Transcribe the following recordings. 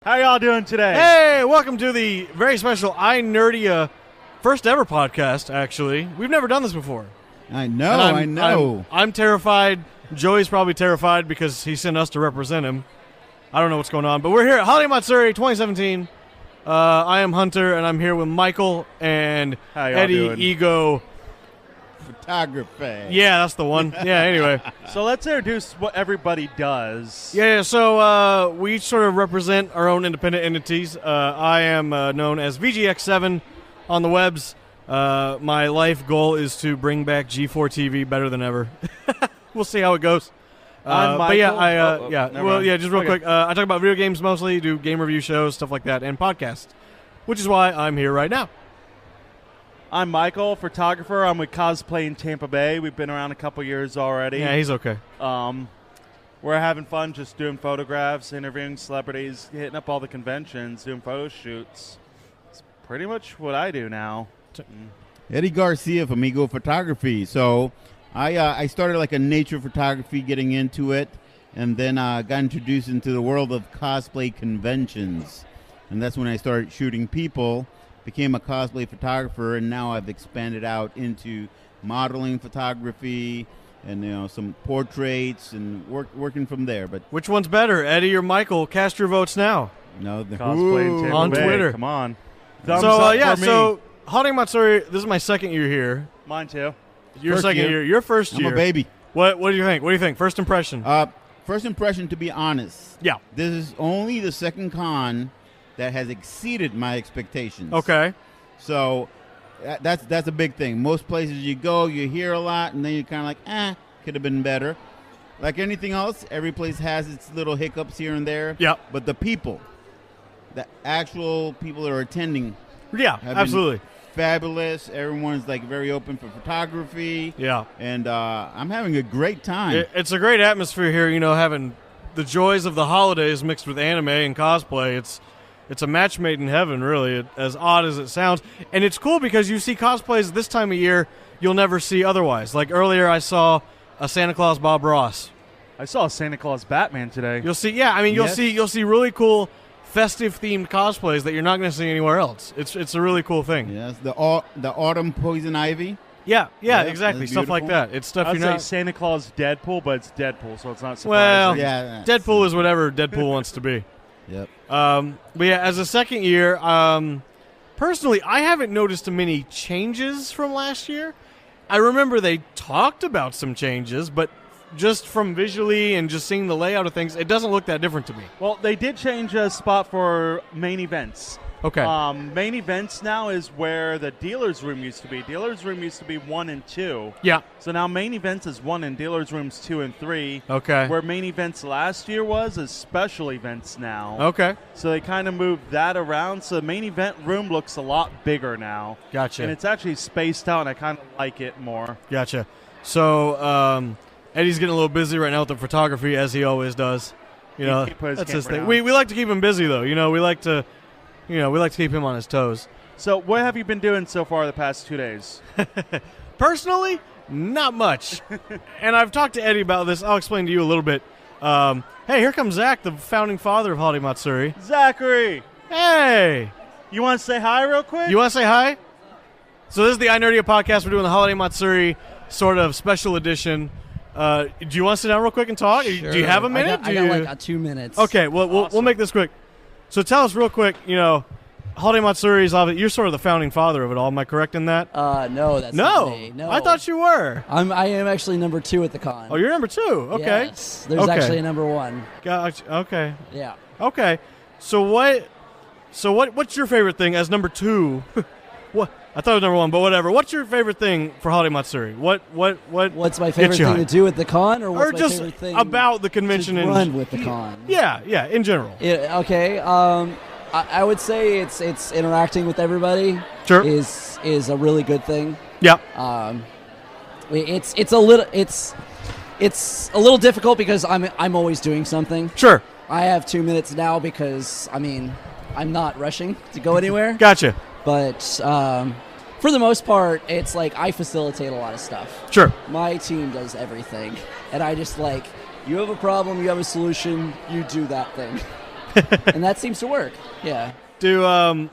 How y'all doing today? Hey, welcome to the very special iNerdia first ever podcast, actually. We've never done this before. I know. I'm terrified. Joey's probably terrified because he sent us to represent him. I don't know what's going on, but we're here at Holiday Matsuri 2017. I am Hunter, and I'm here with Michael and Eddie doing? Ego. Photography. Yeah, that's the one. Yeah, anyway. So let's introduce what everybody does. Yeah, so we each sort of represent our own independent entities. I am known as VGX7 on the webs. My life goal is to bring back G4 TV better than ever. We'll see how it goes. I'm but yeah, Michael. just real quick. I talk about video games mostly, do game review shows, stuff like that, and podcasts, which is why I'm here right now. I'm Michael, photographer. I'm with Cosplay in Tampa Bay. We've been around a couple years already. Yeah, he's okay. We're having fun just doing photographs, interviewing celebrities, hitting up all the conventions, doing photo shoots. It's pretty much what I do now. Eddie Garcia from Ego Photography. So I started like a nature photography, getting into it, and then got introduced into the world of cosplay conventions. And that's when I started shooting people, became a cosplay photographer, and now I've expanded out into modeling photography and some portraits and working from there. But which one's better, Eddie or Michael? Cast your votes now. No, Cosplay in Tampa on Bay. Twitter. Come on. So Holiday Matsuri, this is my second year here. Mine too. Your First second year. Your first year. I'm a baby. What do you think? What do you think? First impression? First impression, to be honest. Yeah. This is only the second con that has exceeded my expectations. Okay. So that's a big thing. Most places you go, you hear a lot, and then you're kind of like, could have been better. Like anything else, every place has its little hiccups here and there. Yeah. But the people, the actual people that are attending, Yeah, have absolutely. been fabulous. Everyone's like very open for photography. Yeah. And I'm having a great time. It's a great atmosphere here, having the joys of the holidays mixed with anime and cosplay. It's a match made in heaven, really, as odd as it sounds. And it's cool because you see cosplays this time of year you'll never see otherwise. Like earlier I saw a Santa Claus Bob Ross. I saw a Santa Claus Batman today. You'll see, you'll see really cool festive themed cosplays that you're not going to see anywhere else. It's a really cool thing. Yes, the autumn poison ivy. Yeah, Yeah, exactly. that's Stuff like beautiful. that. It's stuff I'd you're say not. Santa Claus Deadpool, but it's Deadpool, so it's not Well, surprising. Yeah. Deadpool is whatever Deadpool wants to be. Yep. But yeah, as a second year, personally, I haven't noticed many changes from last year. I remember they talked about some changes, but just from visually and just seeing the layout of things, it doesn't look that different to me. Well, they did change a spot for main events. Okay. Main events now is where the dealer's room used to be. Dealer's room used to be 1 and 2. Yeah. So now main events is 1 and dealer's room's 2 and 3. Okay. Where main events last year is special events now. Okay. So they kind of moved that around. So the main event room looks a lot bigger now. Gotcha. And it's actually spaced out, and I kind of like it more. Gotcha. So Eddie's getting a little busy right now with the photography, as he always does. That's his thing. down. We like to keep him busy, though. We like to keep him on his toes. So what have you been doing so far the past 2 days? Personally, not much. And I've talked to Eddie about this. I'll explain to you a little bit. Hey, here comes Zach, the founding father of Holiday Matsuri. Zachary! Hey! You want to say hi real quick? You want to say hi? So this is the iNerdia podcast. We're doing the Holiday Matsuri sort of special edition. Do you want to sit down real quick and talk? Sure. Do you have a minute? I got like 2 minutes. Okay, well, Awesome. we'll make this quick. So tell us real quick, Holiday Matsuri is obviously, you're sort of the founding father of it all. Am I correct in that? No, that's No. not me. No. I thought you were. I am actually number 2 at the con. Oh, you're number 2. Okay. Yes. There's Okay. actually a number 1. Gotcha. Okay. Yeah. Okay. So what's your favorite thing as number 2? What? I thought it was number 1, but whatever. What's your favorite thing for Holiday Matsuri? What What's my favorite you thing to hyped? do at the con, or what's or my just favorite thing about the convention to and run with the con? Yeah, in general. Okay. I would say it's interacting with everybody. Sure. Is a really good thing. Yeah. It's a little difficult because I'm always doing something. Sure. I have 2 minutes now because I'm not rushing to go anywhere. Gotcha. But for the most part, it's like I facilitate a lot of stuff. Sure. My team does everything, and I just you have a problem, you have a solution, you do that thing. and that seems to work. Yeah. Do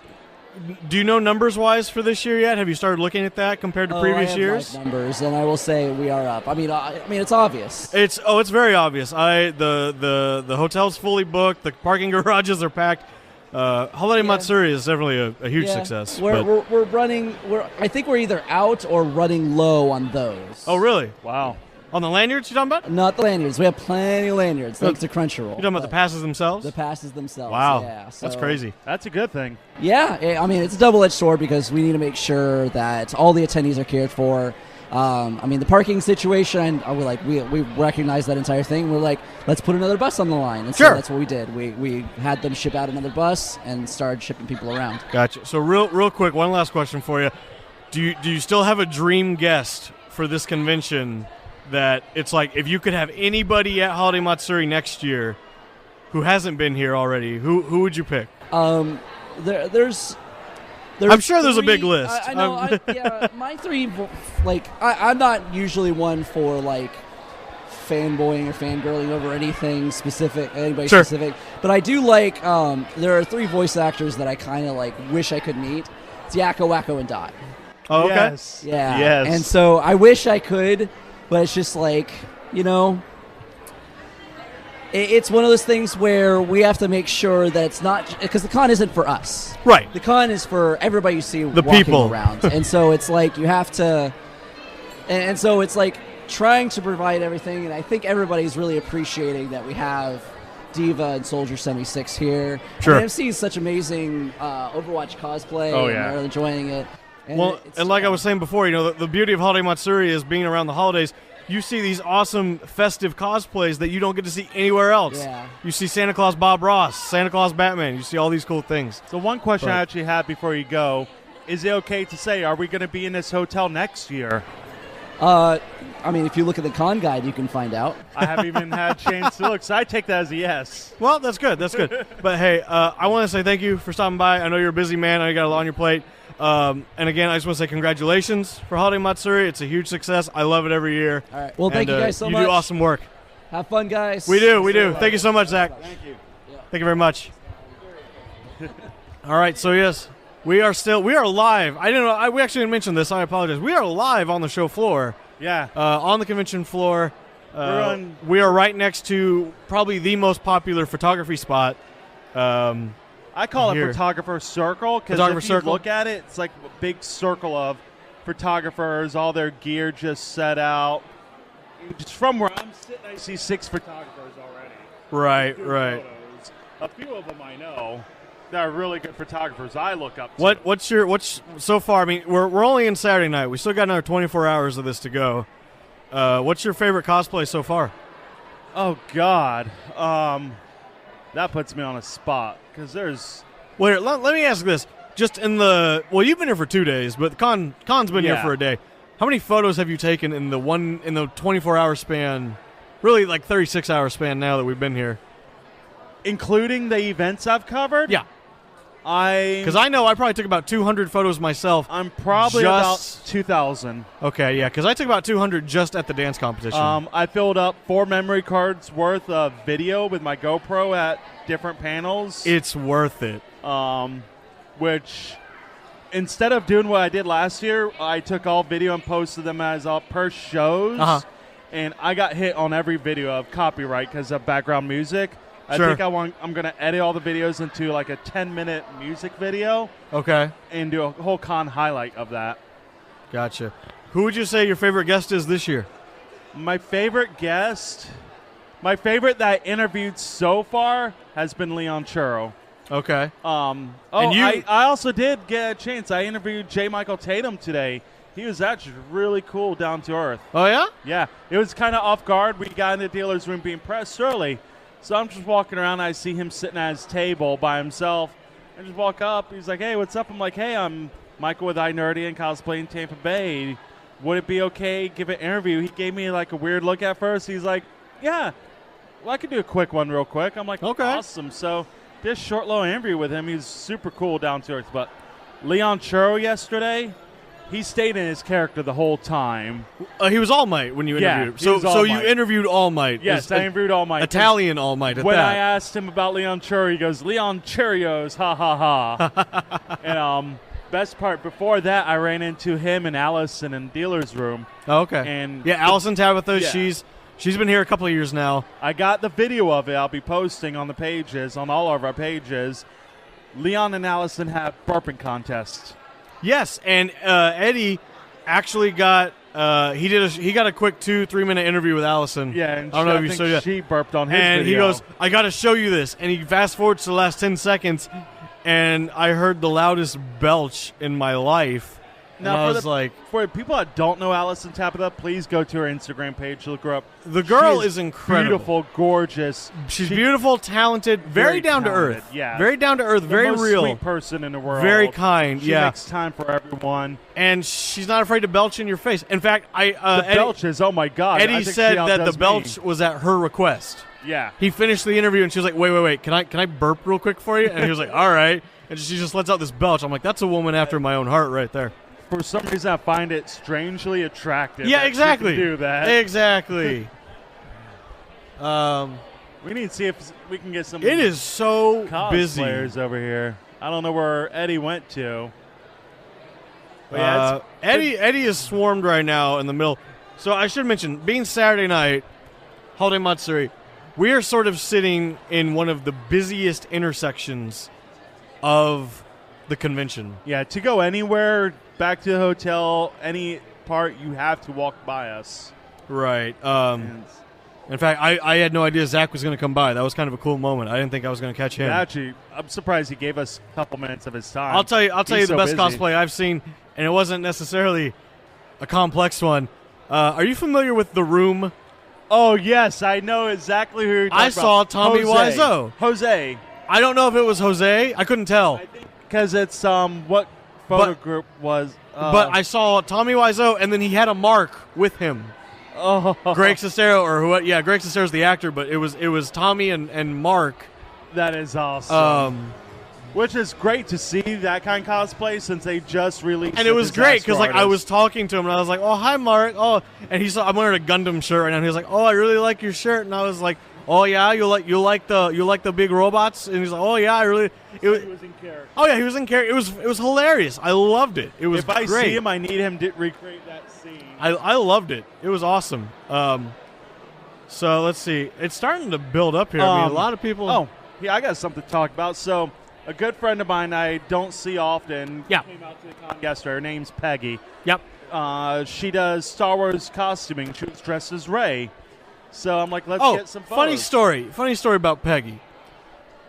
you know numbers-wise for this year yet? Have you started looking at that compared to previous I have years? live numbers, and I will say we are up. I mean, it's obvious. It's very obvious. The hotel's fully booked. The parking garages are packed. Holiday Matsuri is definitely a huge success. We're running. I think we're either out or running low on those. Oh, really? Wow. On the lanyards you're talking about? Not the lanyards. We have plenty of lanyards, thanks to Crunchyroll. You're talking about the passes themselves? The passes themselves. Wow. Yeah, so, that's crazy. That's a good thing. Yeah, I mean, it's a double-edged sword because we need to make sure that all the attendees are cared for. I mean, the parking situation, we recognize that entire thing. We're like, let's put another bus on the line. And so that's what we did. We had them ship out another bus and started shipping people around. Gotcha. So real quick, one last question for you. Do you still have a dream guest for this convention that it's like if you could have anybody at Holiday Matsuri next year who hasn't been here already, who would you pick? There's I'm sure there's a big list. I know. My three. I'm not usually one for fanboying or fangirling over anything specific, anybody specific. But I do like. There are three voice actors that I kind of wish I could meet. It's Yakko, Wacko, and Dot. Oh, okay. Yes. Yeah. Yes. And so I wish I could, but it's just it's one of those things where we have to make sure that it's not because the con isn't for us. Right. The con is for everybody you see the walking people around. And so it's you have to and so it's trying to provide everything, and I think everybody's really appreciating that we have Diva and Soldier 76 here. Sure. And I've seen such amazing Overwatch cosplay. Oh, and yeah. they're enjoying it. And and like I was saying before, the beauty of Holiday Matsuri is being around the holidays. You see these awesome festive cosplays that you don't get to see anywhere else. Yeah. You see Santa Claus Bob Ross, Santa Claus Batman. You see all these cool things. So one question I actually have before you go, is it okay to say, are we going to be in this hotel next year? I mean, if you look at the con guide, you can find out. I haven't even had a chance to look, so I take that as a yes. Well, that's good. That's good. But, hey, I want to say thank you for stopping by. I know you're a busy man. I know you got a lot on your plate. And, again, I just want to say congratulations for Holiday Matsuri. It's a huge success. I love it every year. All right. Well, thank you guys so much. You do awesome work. Have fun, guys. We do. Thank you so much, Zach. Thank you. Thank you very much. All right, so yes, we are live. I didn't know. We actually didn't mention this. I apologize. We are live on the show floor. Yeah. On the convention floor. We are right next to probably the most popular photography spot. I call it photographer circle because if you look at it, it's like a big circle of photographers, all their gear just set out. Just from where I'm sitting, I see 6 photographers already. Right. Photos. A few of them I know that are really good photographers I look up to. What's so far? I mean, we're only in Saturday night. We still got another 24 hours of this to go. What's your favorite cosplay so far? Oh God, that puts me on a spot because there's. Wait, let me ask this. Just in you've been here for 2 days, but the con's been here for a day. How many photos have you taken in the 24-hour span? Really, 36-hour span now that we've been here, including the events I've covered. Yeah. Because I know I probably took about 200 photos myself. I'm probably about 2,000. Okay, yeah, because I took about 200 just at the dance competition. I filled up 4 memory cards worth of video with my GoPro at different panels. It's worth it. Which, instead of doing what I did last year, I took all video and posted them as per shows. And I got hit on every video of copyright because of background music. I think I'm going to edit all the videos into a 10-minute music video. Okay. And do a whole con highlight of that. Gotcha. Who would you say your favorite guest is this year? My favorite guest, my favorite that I interviewed so far has been Leon Churro. Okay. I also did get a chance. I interviewed J. Michael Tatum today. He was actually really cool, down to earth. Oh, yeah? Yeah. It was kind of off guard. We got in the dealer's room being pressed early. So I'm just walking around. I see him sitting at his table by himself. I just walk up. He's like, hey, what's up? I'm like, hey, I'm Michael with iNerdia and Cosplay in Tampa Bay. Would it be okay give an interview? He gave me a weird look at first. He's like, yeah, well, I could do a quick one real quick. I'm like, okay. Awesome. So this short little interview with him. He's super cool, down to earth. But Leon Churro yesterday, he stayed in his character the whole time. He was All Might when you Yeah, interviewed he him. was So All you Might. interviewed All Might. Yes, I interviewed All Might. Italian All Might at When that. I asked him about Leon Churi, he goes, Leon Cheerios, ha ha ha. And best part, before that, I ran into him and Allison in dealer's room. Oh, okay. And yeah, Allison Tabitha, Yeah. she's been here a couple of years now. I got the video of it. I'll be posting on the pages, on all of our pages. Leon and Allison have burping contests. Yes, and Eddie actually got he got a quick 2-3 minute interview with Allison. Yeah, and I don't know if you think saw that. she burped on his And video. he goes, I got to show you this. And he fast forwards to the last 10 seconds, and I heard the loudest belch in my life. And I was like, for people that don't know Allison Tabitha, please go to her Instagram page. Look her up. the girl She is incredible. Beautiful, gorgeous. She's beautiful, talented, very down to talented, earth. yeah. Very down to earth, The very most real. sweet person in the world. Very kind, She yeah. makes time for everyone. And she's not afraid to belch in your face. In fact, The belches, oh my God. I Eddie think said she that the outdoes belch me. was at her request. Yeah. He finished the interview, and she was like, wait, can I burp real quick for you? And he was like, all right. And she just lets out this belch. I'm like, that's a woman after my own heart right there. For some reason, I find it strangely attractive. Yeah, that she exactly. can do that. Exactly. We need to see if we can get some It is so busy. cosplayers over here. I don't know where Eddie went to. But yeah, Eddie is swarmed right now in the middle. So I should mention, being Saturday night, Holiday Matsuri, we are sort of sitting in one of the busiest intersections of the convention. yeah, to go anywhere, back to the hotel, any part, you have to walk by us. Right. And In fact, I had no idea Zach was going to come by. That was kind of a cool moment. I didn't think I was going to catch him. actually, I'm surprised he gave us a couple minutes of his time. I'll tell you He's the so best busy. cosplay I've seen, and it wasn't necessarily a complex one. Are you familiar with The Room? Oh, yes, I know exactly who you're talking I saw about. Tommy Jose. Wiseau. Jose. I don't know if it was Jose. I couldn't tell. I think because it's what photo group was. But I saw Tommy Wiseau, and then he had a Mark with him. Oh, Greg Sestero, or who? Yeah, Greg Sestero's the actor, but it was Tommy and Mark. that is awesome. Which is great to see that kind of cosplay since they just released. And the it was great Disaster because like I Artist. was talking to him, and I was like, "Oh, hi, Mark." Oh, and he saw I'm wearing a Gundam shirt right now. And he was like, "Oh, I really like your shirt." And I was like, "Oh yeah, you like the big robots?" And he's like, "Oh yeah, I really." He was in character. Oh yeah, he was in character. It was hilarious. I loved it. It was If I great. see him, I need him to recreate that scene. I loved it. It was awesome. So let's see. It's starting to build up here. I mean, a lot of people. Oh, yeah, I got something to talk about. So, a good friend of mine I don't see often Yeah. came out to the con yesterday. Her name's Peggy. Yep. She does Star Wars costuming. She was dressed as Rey. So I'm like, let's Oh, get some photos. funny story about Peggy.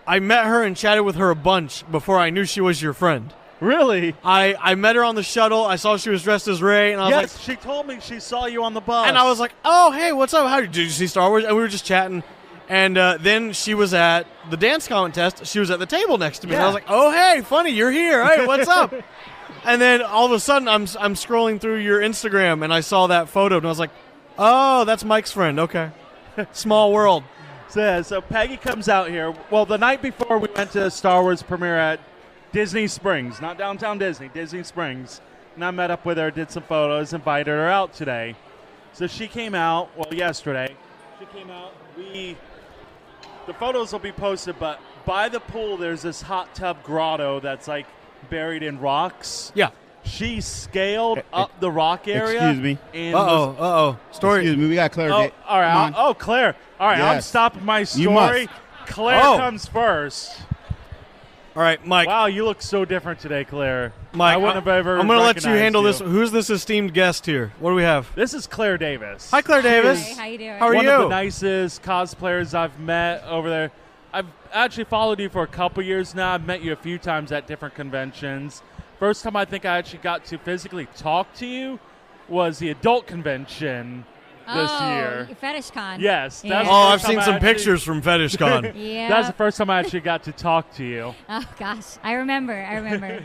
I met her and chatted with her a bunch before I knew she was your friend. Really? I met her on the shuttle. I saw she was dressed as Rey, and I was Yes, like, she told me she saw you on the bus. and I was like, oh hey, what's up? How did you see Star Wars? And we were just chatting. And then she was at the dance contest. She was at the table next to me. And I Yeah. was like, oh hey, funny, you're here. Hey, what's up? And then all of a sudden, I'm scrolling through your Instagram, and I saw that photo, and I was like, oh, that's Mike's friend. Okay, small world. So Peggy comes out here. Well, the night before we went to the Star Wars premiere at Disney Springs, not downtown Disney, Disney Springs. And I met up with her, did some photos, invited her out today. So she came out, well, yesterday. She came out. The photos will be posted, but by the pool, there's this hot tub grotto that's like buried in rocks. Yeah. She scaled up the rock area. Excuse me. And Story. Excuse me, we got Claire. Oh, all right. Come on. Claire. All right, I'm Yes. stopping my You story. must. Claire Oh. comes first. All right, Mike. Wow, you look so different today, Claire. Mike, I wouldn't have ever. I'm going to let you recognized handle you. this. Who's this esteemed guest here? What do we have? This is Claire Davis. Hi, Claire Davis. Hey, how you doing? How are One you? of the nicest cosplayers I've met over there. I've actually followed you for a couple years now. I've met you a few times at different conventions. First time I think I actually got to physically talk to you was the adult convention this year. Fetish Con. Yes. Yeah. That's Oh, the I've first time seen I some actually- pictures from Fetish Con. Yeah. That's the first time I actually got to talk to you. Oh gosh, I remember.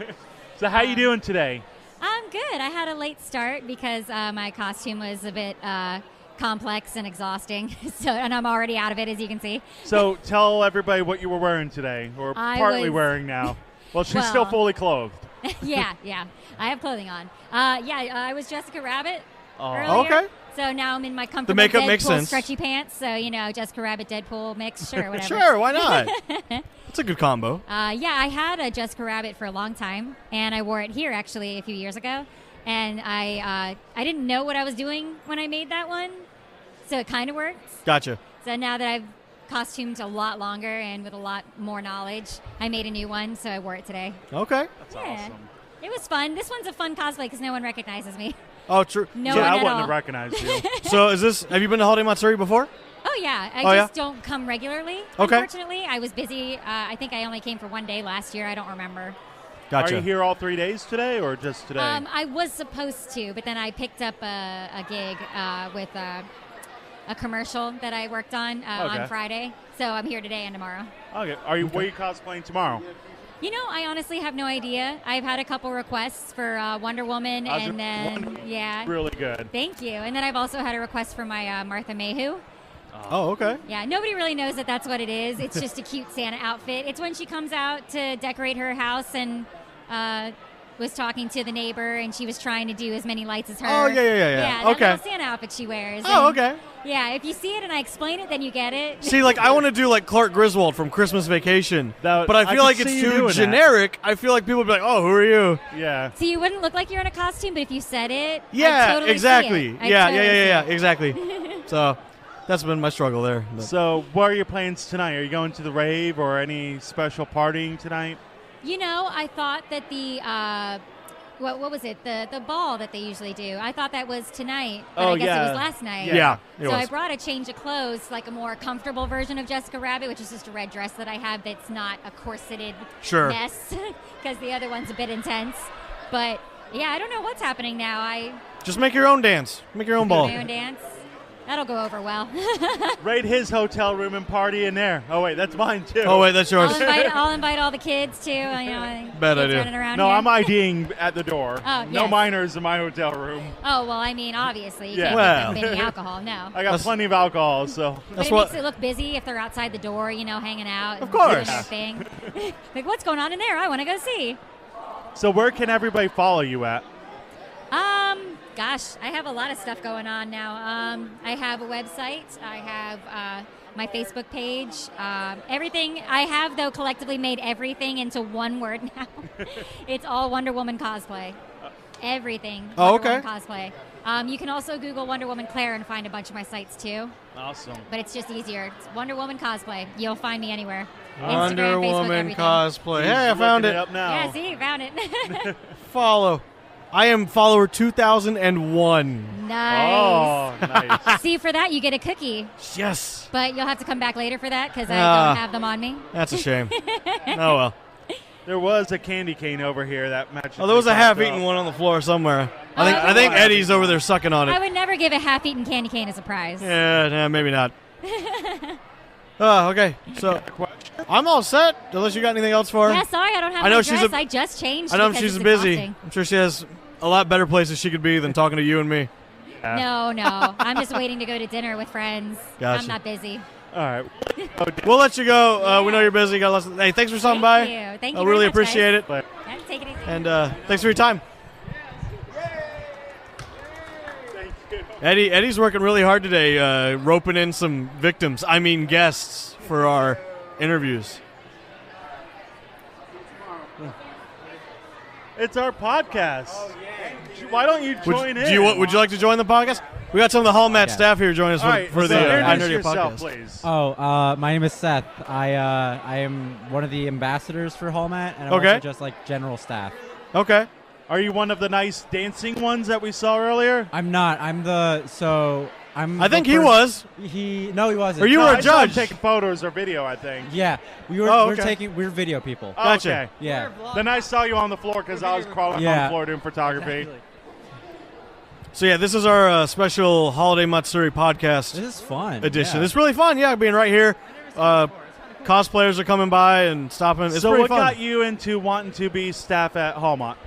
So how you doing today? I'm good. I had a late start because my costume was a bit complex and exhausting. And I'm already out of it, as you can see. So tell everybody what you were wearing today, or I partly was- wearing now. Well, she's still Well- fully clothed. Yeah. I have clothing on. I was Jessica Rabbit earlier. Okay. So now I'm in my comfortable makeup Deadpool makes sense. stretchy pants. So, Jessica Rabbit, Deadpool mix. Sure, whatever. Sure, why not? It's a good combo. I had a Jessica Rabbit for a long time, and I wore it here actually a few years ago. And I didn't know what I was doing when I made that one, so it kind of worked. Gotcha. So now that I've costumed a lot longer and with a lot more knowledge, I made a new one, so I wore it today. Okay. That's awesome. It was fun. This one's a fun cosplay because no one recognizes me. Oh, true. No Yeah, one I at wouldn't all. have recognized you. So have you been to Holiday Matsuri before? Oh, yeah. I Oh, just don't come regularly, Okay. unfortunately. I was busy. I think I only came for one day last year. I don't remember. Gotcha. Are you here all 3 days today or just today? I was supposed to, but then I picked up a gig with a commercial that I worked on on Friday. So I'm here today and tomorrow. Okay. Where are you cosplaying tomorrow? I honestly have no idea. I've had a couple requests for Wonder Woman, and then, Really good. Thank you. And then I've also had a request for my Martha Mayhew. Oh, okay. Yeah, nobody really knows that that's what it is. It's just a cute Santa outfit. It's when she comes out to decorate her house and was talking to the neighbor, and she was trying to do as many lights as her. Oh, yeah. Yeah, that Okay. little Santa outfit she wears. Oh, And, okay. Yeah, if you see it and I explain it, then you get it. See, I want to do like Clark Griswold from Christmas Vacation, That- but I I feel could like see it's you too doing that. generic. I feel like people would be like, "Oh, who are you?" Yeah. So you wouldn't look like you're in a costume, but if you said it, Yeah, I'd totally exactly. See it. I'd Yeah, totally see yeah, it. exactly. So that's been my struggle there. But- So, what are your plans tonight? Are you going to the rave or any special partying tonight? I thought that the what was it? The ball that they usually do. I thought that was tonight, but Oh, I guess yeah. it was last night. Yeah, it So was. I brought a change of clothes, like a more comfortable version of Jessica Rabbit, which is just a red dress that I have that's not a corseted Sure. mess, because the other one's a bit intense. But yeah, I don't know what's happening now. Just make your own dance. Make your own ball. My own dance. That'll go over well. Raid his hotel room and party in there. Oh, wait, that's mine, too. Oh, wait, that's yours. I'll invite all the kids too. Bad kids idea. running around No, here. I'm IDing at the door. Oh, No yes. minors in my hotel room. Oh, well, I mean, obviously, you Yeah. can't Well. give them any alcohol, no. I got plenty of alcohol, so. But That's it what- makes it look busy if they're outside the door, hanging out. And Of course. doing their thing. Like, what's going on in there? I want to go see. So, where can everybody follow you at? Gosh, I have a lot of stuff going on now. I have a website. I have my Facebook page. Everything I have, though, collectively made everything into one word now. It's all Wonder Woman cosplay. Everything. Oh, Wonder okay. Woman cosplay. You can also Google Wonder Woman Claire and find a bunch of my sites too. Awesome. But it's just easier. It's Wonder Woman cosplay. You'll find me anywhere. Wonder Instagram, Facebook, Woman everything. cosplay. He's Hey, I found looking it. up now. Yeah, see, you found it. Follow. I am follower 2001. Nice. Oh, nice. See, for that you get a cookie, Yes. but you'll have to come back later for that because I Ah. don't have them on me. That's a shame. Oh, well. There was a candy cane over here that matched. Oh, there was a half-eaten one on the floor somewhere. I think Eddie's over there sucking on I it. would never give a half-eaten candy cane as a prize. Yeah, nah, maybe not. Oh, okay. So I'm all set. Unless you got anything else for her. Yeah, sorry, I don't have I know my she's dress. a- I just changed. I know because she's it's busy. exhausting. I'm sure she has a lot better places she could be than talking to you and me. No, I'm just waiting to go to dinner with friends. Gotcha. I'm not busy. All right. We'll let you go. We know you're busy. Got lots of, hey, thanks for stopping by. Thank you. Thank you I very really much, appreciate guys. it. But Yeah, take it easy. And thanks for your time. thank you. Eddie's working really hard today, roping in some victims. I mean guests for our interviews. It's our podcast. Why don't you join in? Would you like to join the podcast? We got some of the Hallmat staff here joining us All right, for so the introduce iNerdia yourself, podcast. please. Oh, my name is Seth. I am one of the ambassadors for Hallmat, and I'm Okay. also just like general staff. Okay. Are you one of the nice dancing ones that we saw earlier? I'm not. I'm I think he was. He wasn't. Or you No, were a I saw him judge. taking photos or video, I think. Yeah, we were. Oh, we okay. were video people. Oh, Gotcha. Okay. Yeah. Then I saw you on the floor because I was crawling on Yeah. the floor doing photography. So yeah, this is our special Holiday Matsuri podcast This is fun. edition. Yeah. It's really fun. Yeah, being right here. Cosplayers are coming by and stopping. It's So pretty what fun. got you into wanting to be staff at Hallmark?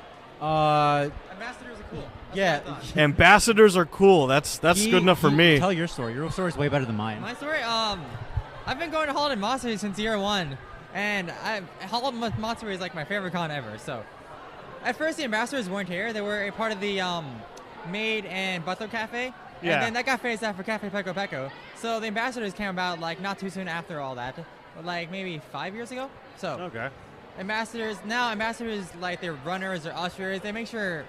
Ambassadors are cool. Yeah. Ambassadors are cool. That's good enough for me. Tell your story. Your story's way better than mine. My story, I've been going to Holiday Matsuri since year one, and Holiday Matsuri is like my favorite con ever. So, At first, the ambassadors weren't here. They were a part of the Maid and Butler Cafe. Yeah. And then that got phased out for Cafe Peco Peco. So the ambassadors came about like not too soon after all that, like maybe 5 years ago. So Okay. ambassadors like they're runners or ushers. They make sure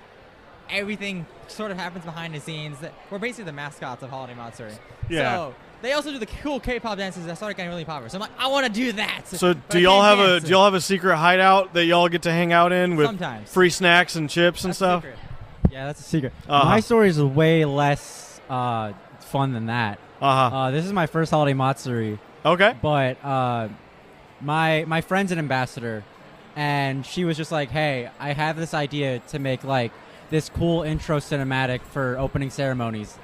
everything sort of happens behind the scenes. We're basically the mascots of Holiday Matsuri. Yeah. So they also do the cool K-pop dances that started getting really popular. So I'm like, I want to do that. So but do I y'all can't have dance. do y'all have a secret hideout that y'all get to hang out in with Sometimes. free snacks and chips and That's stuff? secret. Yeah, that's a secret. Uh-huh. My story is way less fun than that. Uh-huh. This is my first Holiday Matsuri, Okay. but my friend's an ambassador, and she was just like, "Hey, I have this idea to make like this cool intro cinematic for opening ceremonies,"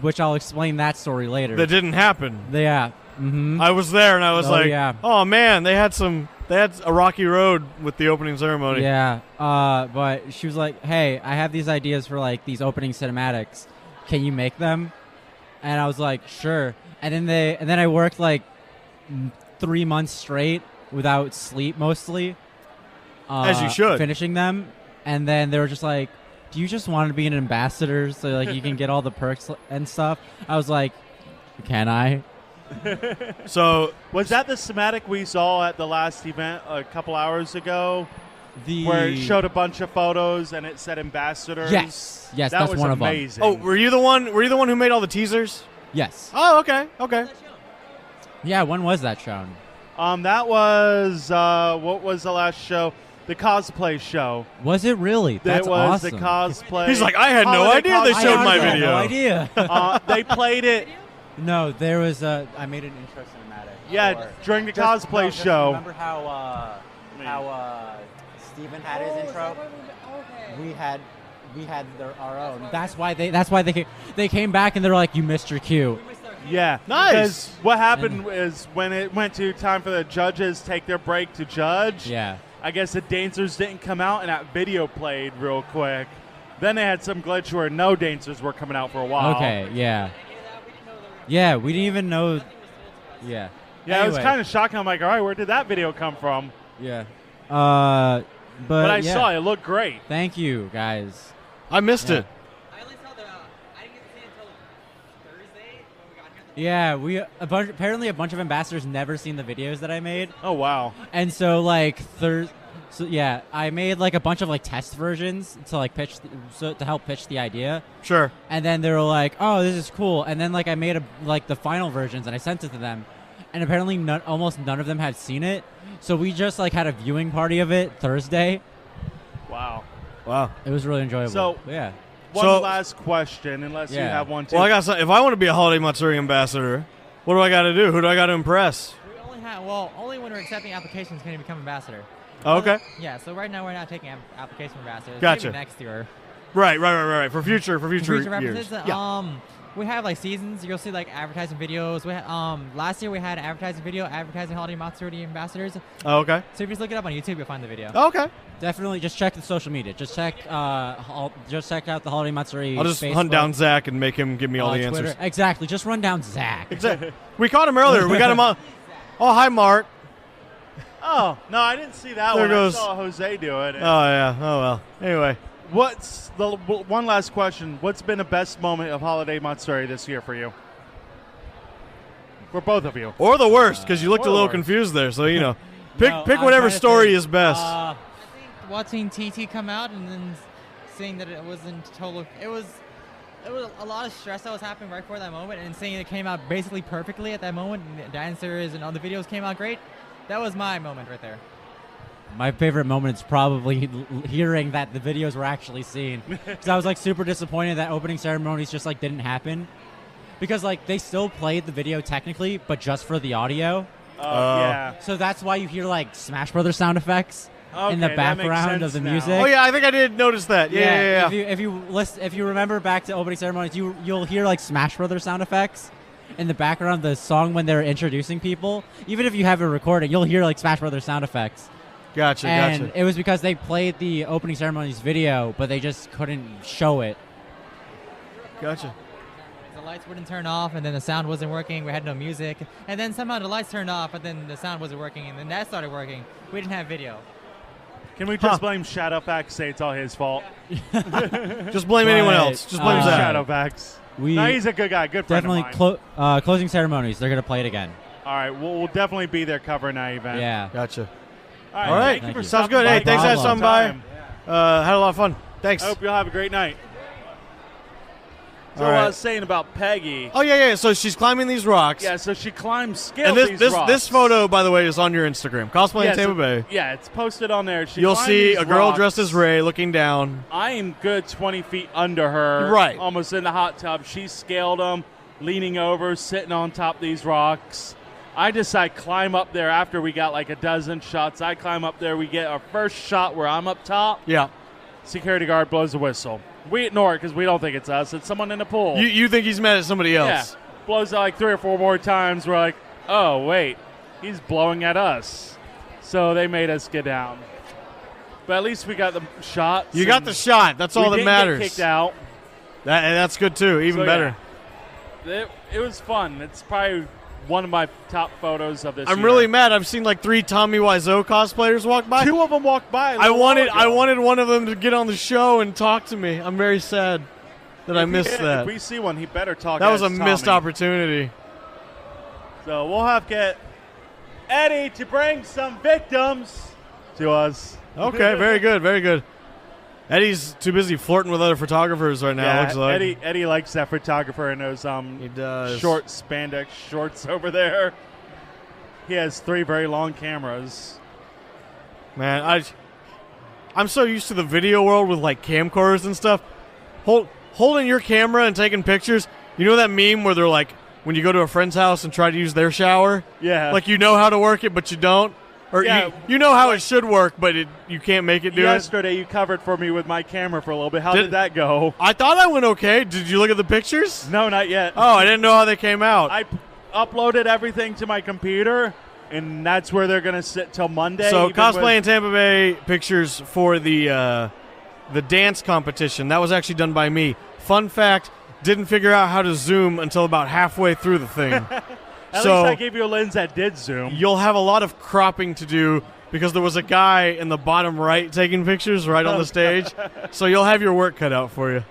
which I'll explain that story later. That didn't happen. Yeah. Mm-hmm. I was there and I was Oh, like, yeah. oh man, they had a rocky road with the opening ceremony. Yeah, but she was like, "Hey, I have these ideas for like these opening cinematics. Can you make them?" And I was like, "Sure." And then I worked like 3 months straight without sleep, mostly. As you should. Finishing them, and then they were just like, "Do you just want to be an ambassador so like you can get all the perks and stuff?" I was like, "Can I?" So Was that the schematic we saw at the last event a couple hours ago, where it showed a bunch of photos and it said ambassadors? Yes, that that's was one of them. amazing. oh, were you the one who made all the teasers? Yes. Oh, okay. Okay. Yeah. When was that shown? That was what was the last show? The cosplay show. Was it really? That's That was awesome. the cosplay. He's like, I had no Holiday idea they cosplay showed my show. video. No idea. They played it. No, there was a. I made an intro cinematic. Yeah, for- during the Just- cosplay just show. Remember how Steven had his intro? We had our own. That's why they came back and they're like, "You missed your cue." Yeah, Nice. Because what happened is when it went to time for the judges take their break to judge. Yeah. I guess the dancers didn't come out and that video played real quick. Then they had some glitch where no dancers were coming out for a while. Okay. Yeah. Yeah, we didn't even know. Yeah. Yeah, it was Anyway. kind of shocking. I'm like, all right, where did that video come from? Yeah. But I yeah. saw it. It looked great. Thank you, guys. I missed Yeah. it. I only saw I didn't get to see it until Thursday when we got here. Yeah, apparently a bunch of ambassadors never seen the videos that I made. Oh, wow. And so like so yeah, I made like a bunch of like test versions to like to help pitch the idea. Sure. And then they were like, "Oh, this is cool." And then like I made like the final versions and I sent it to them. And apparently almost none of them had seen it. So we just like had a viewing party of it Thursday. Wow. Wow. It was really enjoyable. So- yeah. One So- last question, unless you Yeah. have one too. Well, I got some, if I want to be a Holiday Matsuri ambassador, what do I got to do? Who do I got to impress? We only when we're accepting applications can you become ambassador. Oh, okay. Yeah, so right now we're not taking application for ambassadors. Gotcha. Maybe next year. Right. For future Future years. references, Yeah. we have like seasons. You'll see like advertising videos. We last year we had an advertising video advertising Holiday Matsuri ambassadors. Oh, okay. So if you just look it up on YouTube, you'll find the video. Okay. Definitely just check the social media. Just check check out the Holiday Matsuri. I'll just Facebook, hunt down Zach and make him give me all the Twitter. answers. Exactly. Just run down Zach. Exactly. We caught him earlier. We got him on. Oh, hi, Mark. Oh, no, I didn't see that There one. goes- I saw Jose do it. Oh, yeah. Oh, well. Anyway. What's the one last question? What's been the best moment of Holiday Matsuri this year for you? For both of you. Or the worst, because you looked or a the little worst. confused there. So, No, pick I'm whatever trying to story think. is best. I think watching TT come out and then seeing that it wasn't total. It was a lot of stress that was happening right before that moment, and seeing it came out basically perfectly at that moment. And the dancers and all the videos came out great. That was my moment right there. My favorite moment is probably hearing that the videos were actually seen. Because I was like super disappointed that opening ceremonies just like didn't happen. Because like they still played the video technically, but just for the audio. Yeah. So that's why you hear like Smash Brothers sound effects in the Okay, that makes background of sense the now. music. Oh, yeah. I think I did notice that. Yeah. If you remember back to opening ceremonies, you'll hear like Smash Brothers sound effects in the background of the song when they're introducing people. Even if you have it recorded, you'll hear like Smash Brothers sound effects. Gotcha. And it was because they played the opening ceremonies video, but they just couldn't show it. Gotcha. The lights wouldn't turn off, and then the sound wasn't working. We had no music, and then somehow the lights turned off, but then the sound wasn't working, and then that started working. We didn't have video. Can we just blame Shadowfax? Say it's all his fault. Just blame anyone else. Just blame Zach. Shadowfax. No, he's a good guy. Good friend definitely of mine. closing ceremonies. They're gonna play it again. All right, we'll definitely be there covering that event. Yeah. Gotcha. All right. Thank you for Sounds stopping good. by. Hey, thanks for stopping by. Had a lot of fun. Thanks. I hope you'll have a great night. So All right. I was saying about Peggy. Oh yeah. So she's climbing these rocks. Yeah, so she scaled And these rocks. this photo, by the way, is on your Instagram. Cosplay in Tampa Bay. Yeah, it's posted on there. You'll see a girl dressed as Ray looking down. I am good 20 feet under her. Right. Almost in the hot tub. She scaled them, leaning over, sitting on top of these rocks. I decide climb up there after we got like a dozen shots. I climb up there. We get our first shot where I'm up top. Yeah. Security guard blows a whistle. We ignore it because we don't think it's us. It's someone in the pool. You think he's mad at somebody else? Yeah. Blows it like 3 or 4 more times. We're like, oh, wait. He's blowing at us. So they made us get down. But at least we got the shot. You got the shot. That's all that matters. Get kicked out. That's good, too. Even better. Yeah. It was fun. It's probably one of my top photos of this I'm year. really mad. I've seen like 3 Tommy Wiseau cosplayers walk by. 2 of them walked by. I wanted one of them to get on the show and talk to me. I'm very sad that I missed that. If we see one, he better talk. That was a as missed Tommy. opportunity. So we'll have to get Eddie to bring some victims to us. Okay, very good, very good. Eddie's too busy flirting with other photographers right now. Yeah, looks like Eddie likes that photographer in those he does. short spandex shorts over there. He has 3 very long cameras. Man, I'm so used to the video world with like camcorders and stuff. Holding your camera and taking pictures. You know that meme where they're like, when you go to a friend's house and try to use their shower? Yeah. Like you know how to work it, but you don't? Or Yeah. you know how it should work, but you can't make it do it? Yesterday you covered for me with my camera for a little bit. How did that go? I thought I went okay. Did you look at the pictures? No, not yet. Oh, I didn't know how they came out. I uploaded everything to my computer, and that's where they're going to sit till Monday. So Cosplay in Tampa Bay pictures for the dance competition. That was actually done by me. Fun fact, didn't figure out how to zoom until about halfway through the thing. At least I gave you a lens that did zoom. You'll have a lot of cropping to do because there was a guy in the bottom right taking pictures right on the stage. So you'll have your work cut out for you.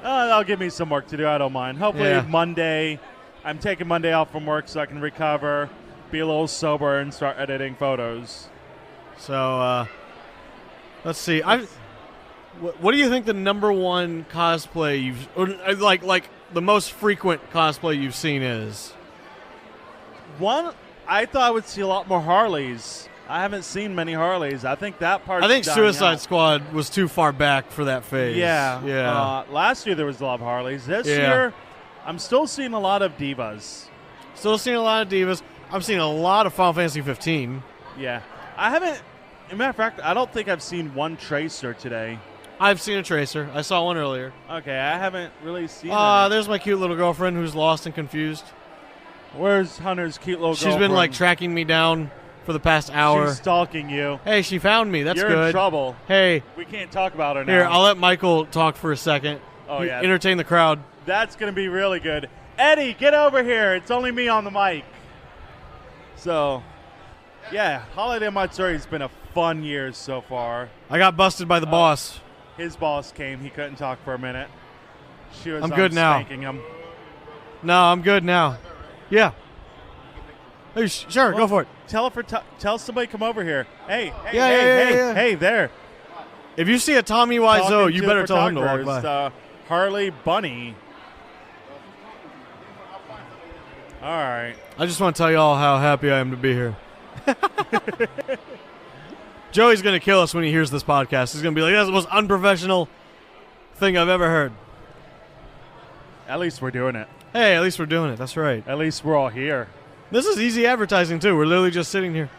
That'll give me some work to do. I don't mind. Hopefully Monday, I'm taking Monday off from work so I can recover, be a little sober, and start editing photos. So let's see. What do you think the number one cosplay you've, or like the most frequent cosplay you've seen is? One, I thought I would see a lot more Harleys. I haven't seen many Harleys. I think that part. I think Suicide Squad was too far back for that phase. Yeah. Last year there was a lot of Harleys. This year, I'm still seeing a lot of divas. Still seeing a lot of divas. I'm seeing a lot of Final Fantasy 15. Yeah. I haven't. As a matter of fact, I don't think I've seen one Tracer today. I've seen a Tracer. I saw one earlier. Okay, I haven't really seen any. There's my cute little girlfriend who's lost and confused. Where's Hunter's cute little girlfriend? She's been like tracking me down for the past hour. She's stalking you. Hey, she found me. That's You're good. In trouble. Hey. We can't talk about her now. Here, I'll let Michael talk for a second. Oh, yeah. Entertain the crowd. That's going to be really good. Eddie, get over here. It's only me on the mic. So, yeah, Holiday Matsuri has been a fun year so far. I got busted by the boss. His boss came. He couldn't talk for a minute. She was I'm good now. spanking him. No, I'm good now. Yeah. Hey, sure, go for it. Tell somebody come over here. Hey, Yeah. hey, there. If you see a Tommy Wiseau, Talking you to better the tell him to walk photographers, by. Harley Bunny. All right. I just want to tell you all how happy I am to be here. Joey's going to kill us when he hears this podcast. He's going to be like, that's the most unprofessional thing I've ever heard. At least we're doing it. Hey, at least we're doing it. That's right. At least we're all here. This is easy advertising, too. We're literally just sitting here.